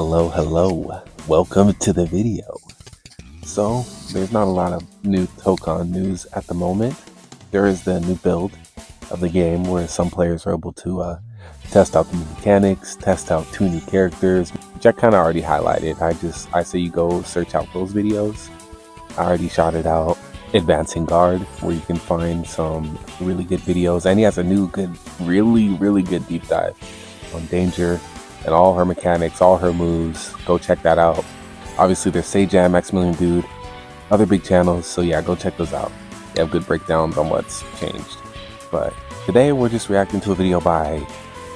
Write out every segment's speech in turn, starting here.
Hello. Welcome to the video. So, there's not a lot of new Tokon news at the moment. There is the new build of the game where some players are able to test out the new mechanics, test out 2 new characters, which I kind of already highlighted. I say you go search out those videos. I already shouted out Advancing Guard, where you can find some really good videos, and he has a new good, really good deep dive on Danger and all her mechanics, all her moves. Go check that out. Obviously there's Sajam, Maximilian Dude, other big channels, so yeah, go check those out. They have good breakdowns on what's changed. But today we're just reacting to a video by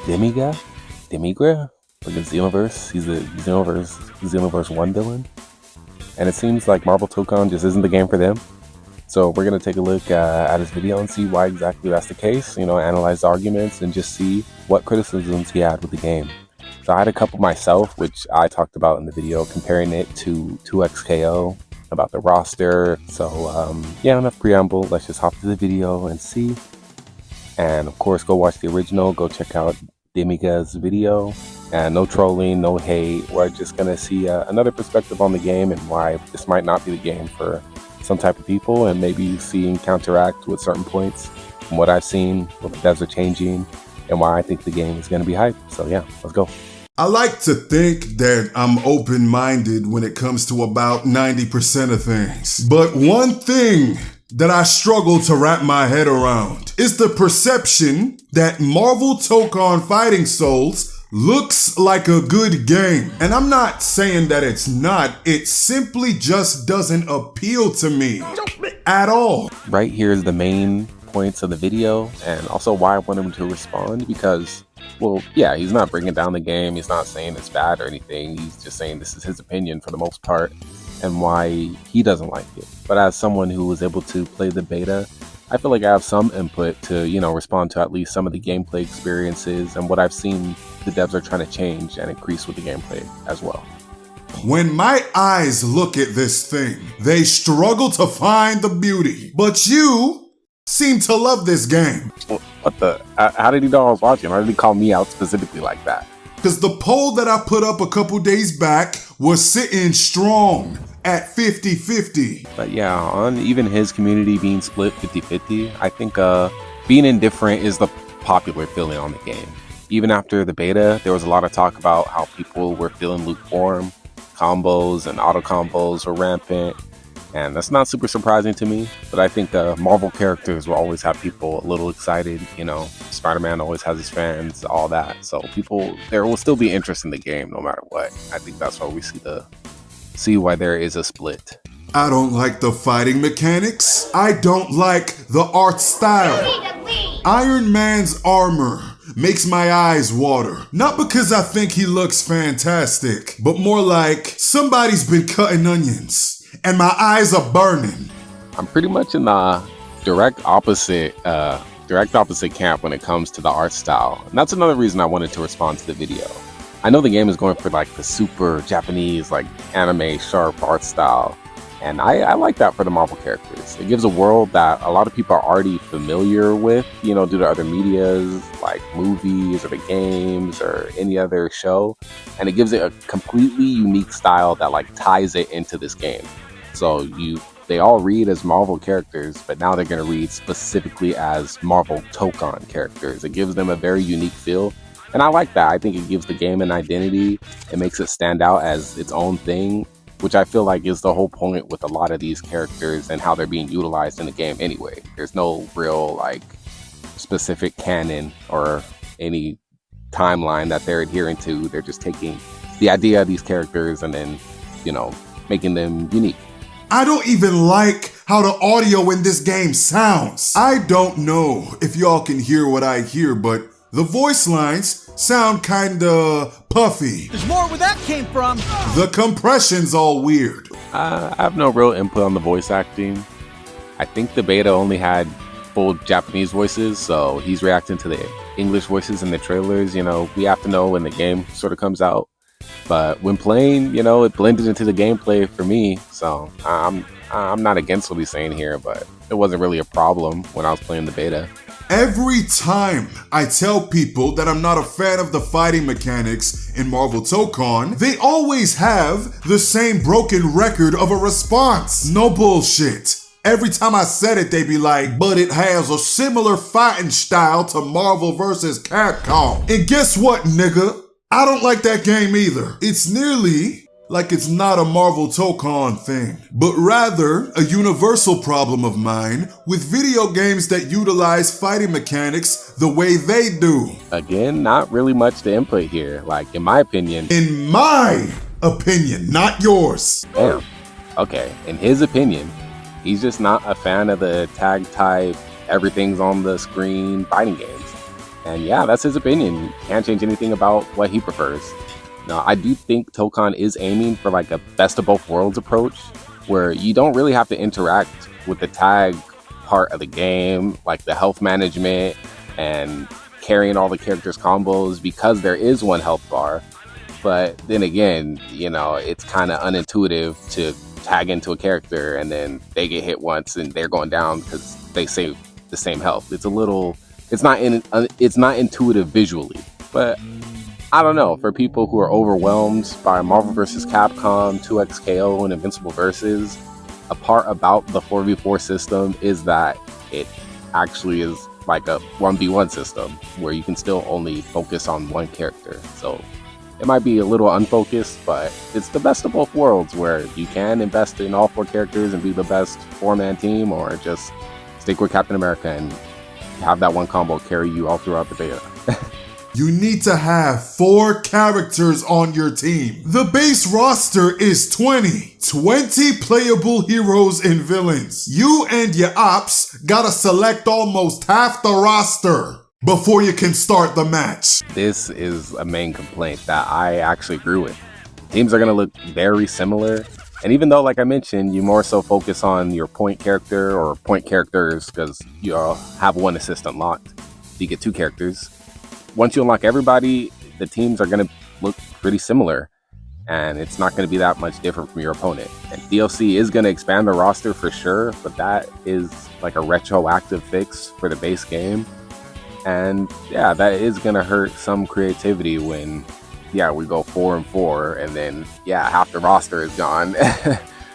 Demigra, like it's Xenoverse. He's a Xenoverse 1 villain, and it seems like Marvel Tokon just isn't the game for them. So we're going to take a look at his video and see why exactly that's the case, analyze the arguments and just see what criticisms he had with the game. So I had a couple myself, which I talked about in the video, comparing it to 2XKO, about the roster. So yeah, enough preamble, let's just hop to the video and see. And of course, go watch the original, go check out Demigra's video. And no trolling, no hate, we're just going to see another perspective on the game and why this might not be the game for some type of people, and maybe seeing counteract with certain points from what I've seen, what the devs are changing, and why I think the game is going to be hype. So yeah, let's go. I like to think that I'm open-minded when it comes to about 90% of things. But one thing that I struggle to wrap my head around is the perception that Marvel Tokon Fighting Souls looks like a good game. And I'm not saying that it's not, it simply just doesn't appeal to me at all. Right here is the main points of the video, and also why I want him to respond, because, well, yeah, he's not bringing down the game, he's not saying it's bad or anything, he's just saying this is his opinion for the most part, and why he doesn't like it. But as someone who was able to play the beta, I feel like I have some input to, respond to at least some of the gameplay experiences and what I've seen the devs are trying to change and increase with the gameplay as well. When my eyes look at this thing, they struggle to find the beauty. But you seem to love this game. What the? How did he know I was watching? Why did he call me out specifically like that? Because the poll that I put up a couple days back was sitting strong at 50-50. But yeah, on even his community being split 50-50, I think being indifferent is the popular feeling on the game. Even after the beta, there was a lot of talk about how people were feeling lukewarm, combos and auto combos were rampant, and that's not super surprising to me. But I think Marvel characters will always have people a little excited. Spider-Man always has his fans, all that. So there will still be interest in the game no matter what. I think that's why we see why there is a split. I don't like the fighting mechanics. I don't like the art style. Iron Man's armor makes my eyes water. Not because I think he looks fantastic, but more like somebody's been cutting onions and my eyes are burning. I'm pretty much in the direct opposite camp when it comes to the art style. And that's another reason I wanted to respond to the video. I know the game is going for like the super Japanese, like anime sharp art style. And I like that for the Marvel characters. It gives a world that a lot of people are already familiar with, due to other medias, like movies or the games or any other show. And it gives it a completely unique style that like ties it into this game. So they all read as Marvel characters, but now they're going to read specifically as Marvel Tokon characters. It gives them a very unique feel. And I like that. I think it gives the game an identity. It makes it stand out as its own thing, which I feel like is the whole point with a lot of these characters and how they're being utilized in the game anyway. There's no real like specific canon or any timeline that they're adhering to. They're just taking the idea of these characters and then, making them unique. I don't even like how the audio in this game sounds. I don't know if y'all can hear what I hear, but the voice lines sound kinda puffy. There's more where that came from. The compression's all weird. I have no real input on the voice acting. I think the beta only had full Japanese voices, so he's reacting to the English voices in the trailers. We have to know when the game sort of comes out. But when playing, it blended into the gameplay for me. So I'm not against what he's saying here, but it wasn't really a problem when I was playing the beta. Every time I tell people that I'm not a fan of the fighting mechanics in Marvel Tokon, they always have the same broken record of a response. No bullshit. Every time I said it, they be like, but it has a similar fighting style to Marvel vs. Capcom. And guess what, nigga? I don't like that game either. It's nearly like it's not a Marvel Tokon thing, but rather a universal problem of mine with video games that utilize fighting mechanics the way they do. Again, not really much to input here. Like, in my opinion. In my opinion, not yours. Damn. Okay, in his opinion, he's just not a fan of the tag type, everything's on the screen fighting games. And yeah, that's his opinion. You can't change anything about what he prefers. Now, I do think Tokon is aiming for like a best of both worlds approach, where you don't really have to interact with the tag part of the game, like the health management and carrying all the characters' combos, because there is one health bar. But then again, you know, it's kind of unintuitive to tag into a character and then they get hit once and they're going down because they save the same health. It's not intuitive visually, but I don't know, for people who are overwhelmed by Marvel vs. Capcom, 2XKO, and Invincible Versus, a part about the 4v4 system is that it actually is like a 1v1 system where you can still only focus on one character. So it might be a little unfocused, but it's the best of both worlds where you can invest in all 4 characters and be the best 4-man team, or just stick with Captain America and have that one combo carry you all throughout the beta. You need to have 4 characters on your team. The base roster is 20 playable heroes and villains. You and your ops gotta select almost half the roster before you can start the match. This is a main complaint that I actually agree with. Teams are going to look very similar. And even though, like I mentioned, you more so focus on your point character or point characters because you have one assist unlocked. You get 2 characters. Once you unlock everybody, the teams are going to look pretty similar. And it's not going to be that much different from your opponent. And DLC is going to expand the roster for sure, but that is like a retroactive fix for the base game. And yeah, that is going to hurt some creativity when, we go 4-4 and then, half the roster is gone.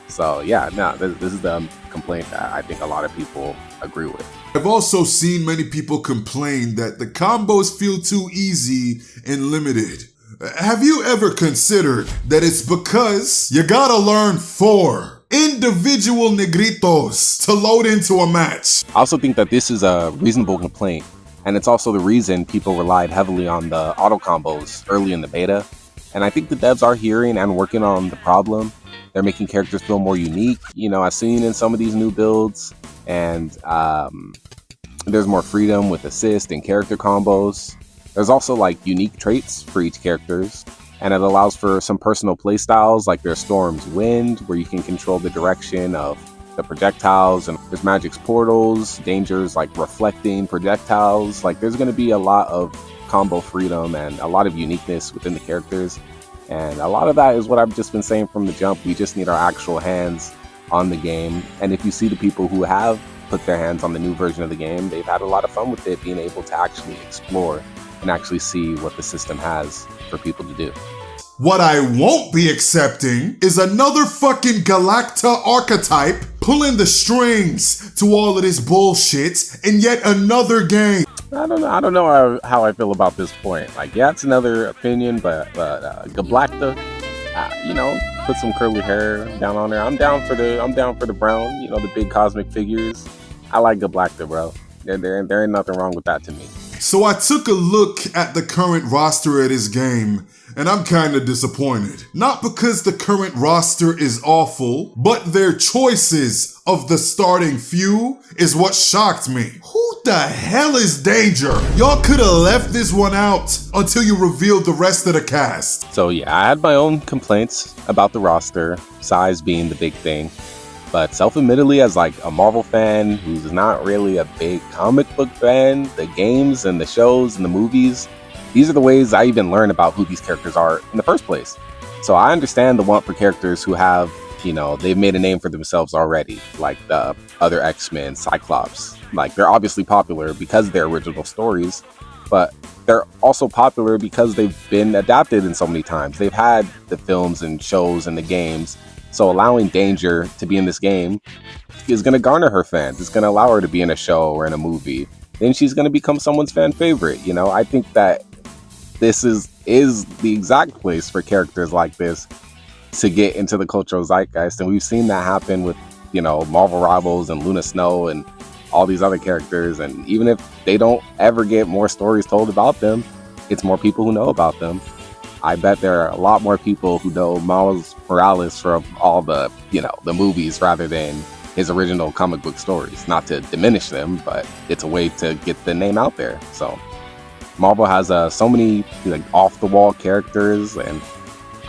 So yeah, no, this is the complaint that I think a lot of people agree with. I've also seen many people complain that the combos feel too easy and limited. Have you ever considered that it's because you gotta learn 4 individual negritos to load into a match? I also think that this is a reasonable complaint, and it's also the reason people relied heavily on the auto combos early in the beta. And I think the devs are hearing and working on the problem. They're making characters feel more unique, as seen in some of these new builds. And there's more freedom with assist and character combos. There's also like unique traits for each characters, and it allows for some personal playstyles, like there's Storm's Wind, where you can control the direction of the projectiles, and there's Magic's Portals, Danger's like reflecting projectiles. Like there's going to be a lot of combo freedom and a lot of uniqueness within the characters. And a lot of that is what I've just been saying from the jump. We just need our actual hands on the game. And if you see the people who have put their hands on the new version of the game, they've had a lot of fun with it, being able to actually explore and actually see what the system has for people to do. What I won't be accepting is another fucking Galacta archetype pulling the strings to all of this bullshit in yet another game. I don't know how I feel about this point. Like, it's another opinion, but Galacta, put some curly hair down on there. I'm down for the brown, the big cosmic figures. I like Galacta, bro. There ain't nothing wrong with that to me. So I took a look at the current roster of this game, and I'm kinda disappointed. Not because the current roster is awful, but their choices of the starting few is what shocked me. Who the hell is Danger? Y'all could've left this one out until you revealed the rest of the cast. So yeah, I had my own complaints about the roster, size being the big thing. But self-admittedly, as like a Marvel fan who's not really a big comic book fan, the games and the shows and the movies, these are the ways I even learn about who these characters are in the first place. So I understand the want for characters who have they've made a name for themselves already, like the other X-Men, Cyclops. Like, they're obviously popular because they're original stories, but they're also popular because they've been adapted in so many times. They've had the films and shows and the games. So allowing Danger to be in this game is going to garner her fans. It's going to allow her to be in a show or in a movie. Then she's going to become someone's fan favorite. I think that this is the exact place for characters like this to get into the cultural zeitgeist. And we've seen that happen with, Marvel Rivals and Luna Snow and all these other characters. And even if they don't ever get more stories told about them, it's more people who know about them. I bet there are a lot more people who know Miles Morales from all the, the movies rather than his original comic book stories. Not to diminish them, but it's a way to get the name out there. So Marvel has so many off-the-wall characters, and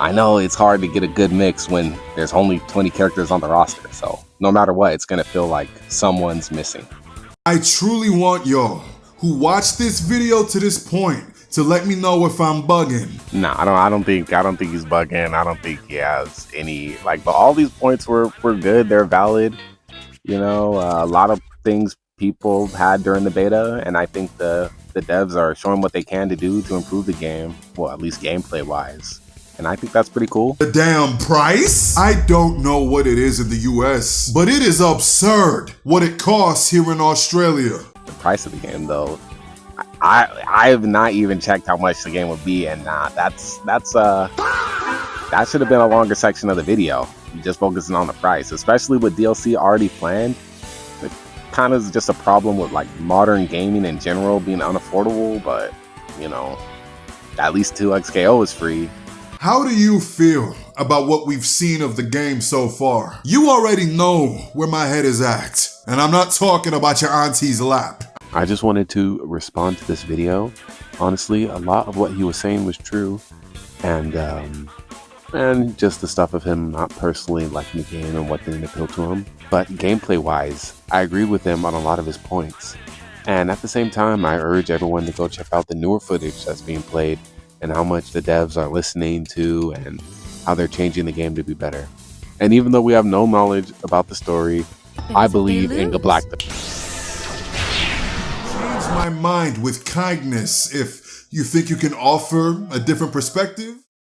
I know it's hard to get a good mix when there's only 20 characters on the roster. So no matter what, it's going to feel like someone's missing. I truly want y'all who watched this video to this point to let me know if I'm bugging. Nah, I don't think he's bugging. I don't think he has any but all these points were good. They're valid. A lot of things people had during the beta, and I think the devs are showing what they can to do to improve the game. Well, at least gameplay wise. And I think that's pretty cool. The damn price? I don't know what it is in the US, but it is absurd what it costs here in Australia. The price of the game, though, I have not even checked how much the game would be, and that should have been a longer section of the video, just focusing on the price, especially with DLC already planned. It kind of is just a problem with modern gaming in general being unaffordable, but at least 2XKO is free. How do you feel about what we've seen of the game so far? You already know where my head is at, and I'm not talking about your auntie's lap. I just wanted to respond to this video. Honestly, a lot of what he was saying was true, and just the stuff of him not personally liking the game and what didn't appeal to him. But gameplay-wise, I agree with him on a lot of his points. And at the same time, I urge everyone to go check out the newer footage that's being played and how much the devs are listening to and how they're changing the game to be better. And even though we have no knowledge about the story, I believe in Galactus. Change my mind with kindness if you think you can offer a different perspective.